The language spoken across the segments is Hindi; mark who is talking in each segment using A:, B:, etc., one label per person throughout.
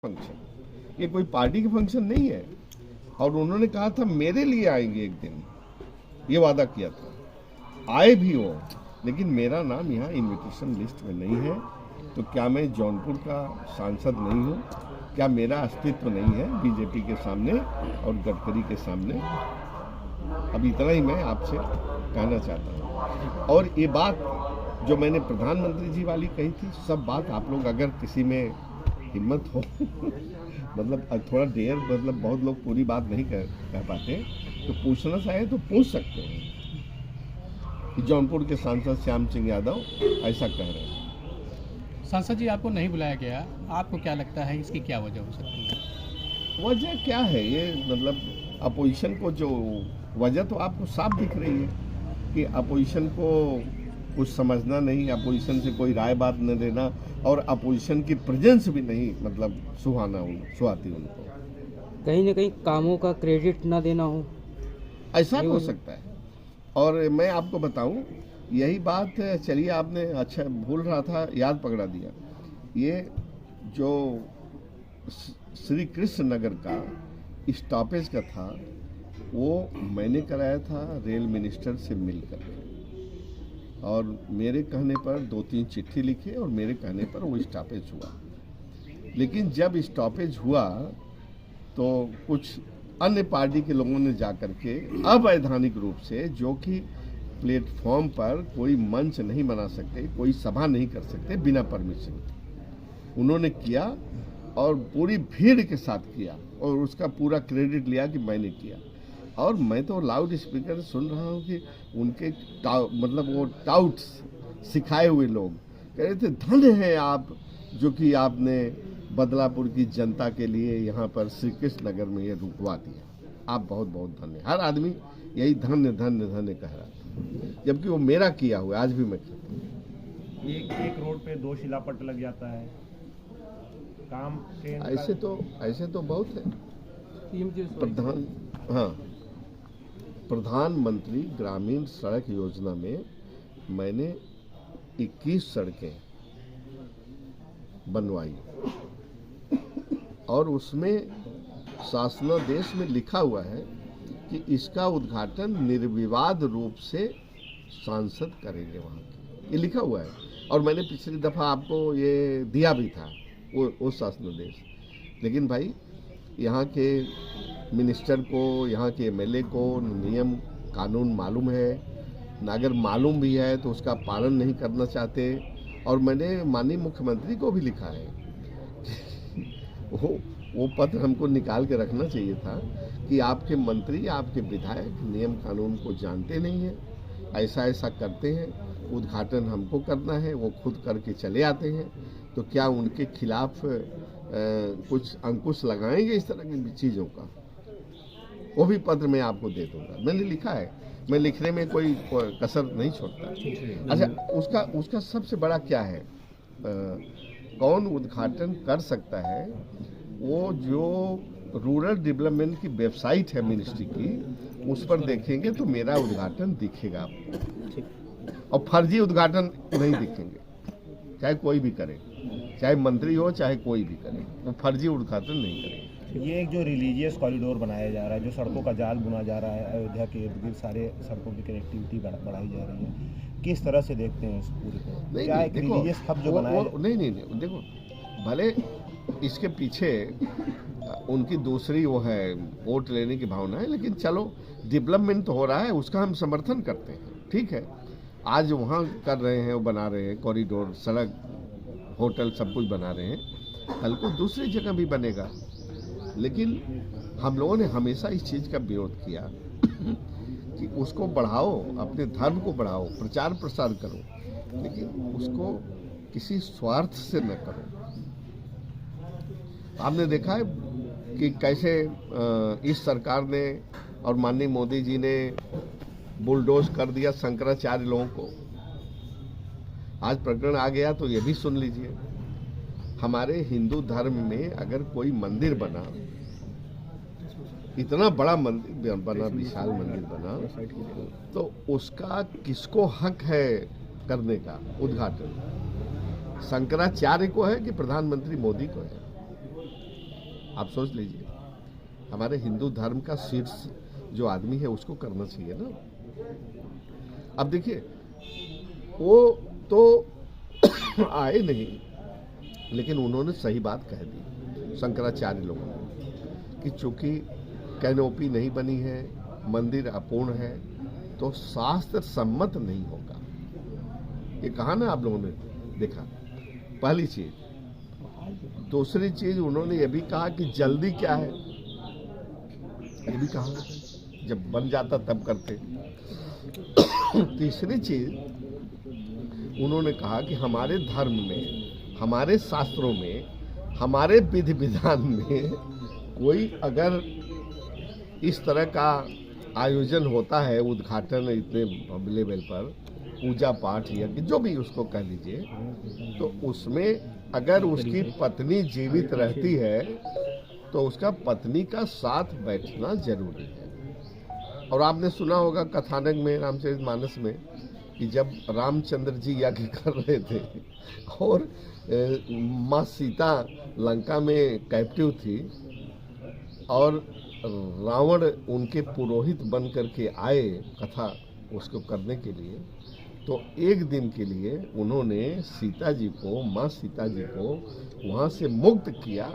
A: फंक्शन, ये कोई पार्टी का फंक्शन नहीं है। और उन्होंने कहा था मेरे लिए आएंगे एक दिन, ये वादा किया था, आए भी हो, लेकिन मेरा नाम यहाँ इनविटेशन लिस्ट में नहीं है। तो क्या मैं जौनपुर का सांसद नहीं हूँ? क्या मेरा अस्तित्व नहीं है बीजेपी के सामने और गडकरी के सामने? अब इतना ही मैं आपसे कहना चाहता हूँ। और ये बात जो मैंने प्रधानमंत्री जी वाली कही थी, सब बात आप लोग अगर किसी में हिम्मत हो मतलब थोड़ा देर, मतलब बहुत लोग पूरी बात नहीं कह पाते, तो पूछना चाहे तो पूछ सकते हैं कि जौनपुर के सांसद श्याम सिंह यादव ऐसा कह रहे हैं।
B: सांसद जी, आपको नहीं बुलाया गया, आपको क्या लगता है इसकी क्या वजह हो सकती है?
A: वजह क्या है? ये मतलब अपोजिशन को जो वजह तो आपको साफ दिख रही है कि अपोजिशन को कुछ समझना नहीं, अपोजिशन से कोई राय बात न देना, और अपोजिशन की प्रेजेंस भी नहीं मतलब सुहाती उनको।
C: कहीं ना कहीं कामों का क्रेडिट ना देना हो,
A: ऐसा हो सकता है। और मैं आपको बताऊं, यही बात, चलिए आपने अच्छा भूल रहा था, याद पकड़ा दिया। ये जो श्री कृष्ण नगर का स्टॉपेज का था, वो मैंने कराया था रेल मिनिस्टर से मिलकर, और मेरे कहने पर 2-3 चिट्ठी लिखे और मेरे कहने पर वो स्टॉपेज हुआ। लेकिन जब स्टॉपेज हुआ तो कुछ अन्य पार्टी के लोगों ने जाकर के अवैधानिक रूप से, जो कि प्लेटफॉर्म पर कोई मंच नहीं बना सकते, कोई सभा नहीं कर सकते बिना परमिशन, उन्होंने किया और पूरी भीड़ के साथ किया, और उसका पूरा क्रेडिट लिया कि मैंने किया। और मैं तो लाउड स्पीकर सुन रहा हूँ कि उनके मतलब वो टाउट्स सिखाए हुए लोग कह रहे थे, धन्य है आप जो कि आपने बदलापुर की जनता के लिए यहाँ पर श्री कृष्ण नगर में ये रुकवा दिया, आप बहुत बहुत धन्य। हर आदमी यही धन्य धन्य धन्य कह रहा था, जबकि वो मेरा किया हुआ आज भी मैं कहता हूँ।
D: एक रोड पे 2 शिलापट लग जाता है, काम के
A: ऐसे तो बहुत है। प्रधानमंत्री ग्रामीण सड़क योजना में मैंने 21 सड़कें बनवाई, और उसमें शासनादेश में लिखा हुआ है कि इसका उद्घाटन निर्विवाद रूप से सांसद करेंगे वहाँ के, ये लिखा हुआ है। और मैंने पिछली दफ़ा आपको ये दिया भी था वो शासनादेश। लेकिन भाई, यहाँ के मिनिस्टर को, यहाँ के एमएलए को नियम कानून मालूम है, अगर मालूम भी है तो उसका पालन नहीं करना चाहते। और मैंने माननीय मुख्यमंत्री को भी लिखा है वो पत्र हमको निकाल के रखना चाहिए था कि आपके मंत्री, आपके विधायक नियम कानून को जानते नहीं हैं, ऐसा करते हैं, उद्घाटन हमको करना है, वो खुद करके चले आते हैं, तो क्या उनके खिलाफ कुछ अंकुश लगाएंगे इस तरह की चीज़ों का? वो भी पत्र मैं आपको दे दूंगा, मैंने लिखा है, मैं लिखने में कोई कसर नहीं छोड़ता। अच्छा, उसका सबसे बड़ा क्या है, कौन उद्घाटन कर सकता है? वो जो रूरल डेवलपमेंट की वेबसाइट है मिनिस्ट्री की, उस पर देखेंगे तो मेरा उद्घाटन दिखेगा आपको, और फर्जी उद्घाटन नहीं दिखेंगे, चाहे कोई भी करे, चाहे मंत्री हो चाहे कोई भी करे, वो फर्जी उद्घाटन नहीं करेंगे।
D: ये एक जो रिलीजियस कॉरिडोर बनाया जा रहा है, जो सड़कों का जाल बुना जा रहा है, अयोध्या के इर्द गिर्द सारे सड़कों की कनेक्टिविटी बढ़ाई जा रही है, किस तरह से देखते हैं इस पूरे को? क्या एक रिलीजियस हब जो बनाया
A: नहीं, देखो, भले इसके पीछे उनकी दूसरी वो है वोट लेने की भावना है, लेकिन चलो डेवलपमेंट तो हो रहा है, उसका हम समर्थन करते हैं, ठीक है। आज वहाँ कर रहे हैं, वो बना रहे हैं कॉरिडोर, सड़क, होटल, सब कुछ बना रहे हैं, कल को दूसरी जगह भी बनेगा। लेकिन हम लोगों ने हमेशा इस चीज़ का विरोध किया कि उसको बढ़ाओ, अपने धर्म को बढ़ाओ, प्रचार प्रसार करो, लेकिन उसको किसी स्वार्थ से न करो। आपने देखा है कि कैसे इस सरकार ने और माननीय मोदी जी ने बुलडोज कर दिया शंकराचार्य लोगों को। आज प्रकरण आ गया तो ये भी सुन लीजिए, हमारे हिंदू धर्म में अगर कोई मंदिर बना, इतना बड़ा मंदिर बना, विशाल मंदिर बना, तो उसका किसको हक है करने का उद्घाटन? शंकराचार्य को है कि प्रधानमंत्री मोदी को है? आप सोच लीजिए, हमारे हिंदू धर्म का शीर्ष जो आदमी है उसको करना चाहिए ना। अब देखिए, वो तो आए नहीं, लेकिन उन्होंने सही बात कह दी शंकराचार्य लोगों ने कि चूंकि कैनोपी नहीं बनी है, मंदिर अपूर्ण है, तो शास्त्र सम्मत नहीं होगा। ये कहा ना आप लोगों ने देखा, पहली चीज। दूसरी चीज, उन्होंने ये भी कहा कि जल्दी क्या है, ये भी कहा, जब बन जाता तब करते। तीसरी चीज, उन्होंने कहा कि हमारे धर्म में, हमारे शास्त्रों में, हमारे विधि विधान में कोई अगर इस तरह का आयोजन होता है, उद्घाटन इतने लेवल पर, पूजा पाठ या जो भी उसको कह लीजिए, तो उसमें अगर उसकी पत्नी जीवित रहती है तो उसका पत्नी का साथ बैठना जरूरी है। और आपने सुना होगा कथानक में, रामचरितमानस में, कि जब रामचंद्र जी यज्ञ कर रहे थे और माँ सीता लंका में कैप्टिव थी और रावण उनके पुरोहित बन करके आए कथा उसको करने के लिए, तो एक दिन के लिए उन्होंने सीता जी को, माँ सीता जी को वहाँ से मुक्त किया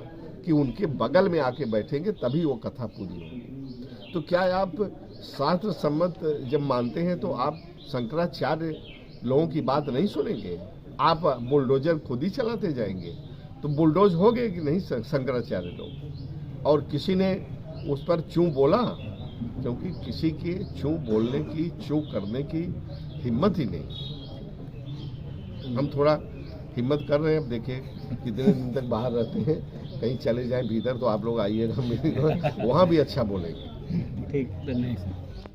A: कि उनके बगल में आके बैठेंगे तभी वो कथा पूरी होगी। तो क्या आप शास्त्र सम्मत जब मानते हैं तो आप शंकराचार्य लोगों की बात नहीं सुनेंगे? आप बुलडोजर खुद ही चलाते जाएंगे तो बुलडोज हो गए कि नहीं शंकराचार्य लोग? और किसी ने उस पर चूं बोला, क्योंकि किसी के चूं बोलने की, चूं करने की हिम्मत ही नहीं। हम थोड़ा हिम्मत कर रहे हैं। अब देखिए कितने दिन तक बाहर रहते हैं, कहीं चले जाएं भीतर तो आप लोग आइएगा, वहाँ भी अच्छा बोलेंगे।
B: ठीक, धन्यवाद।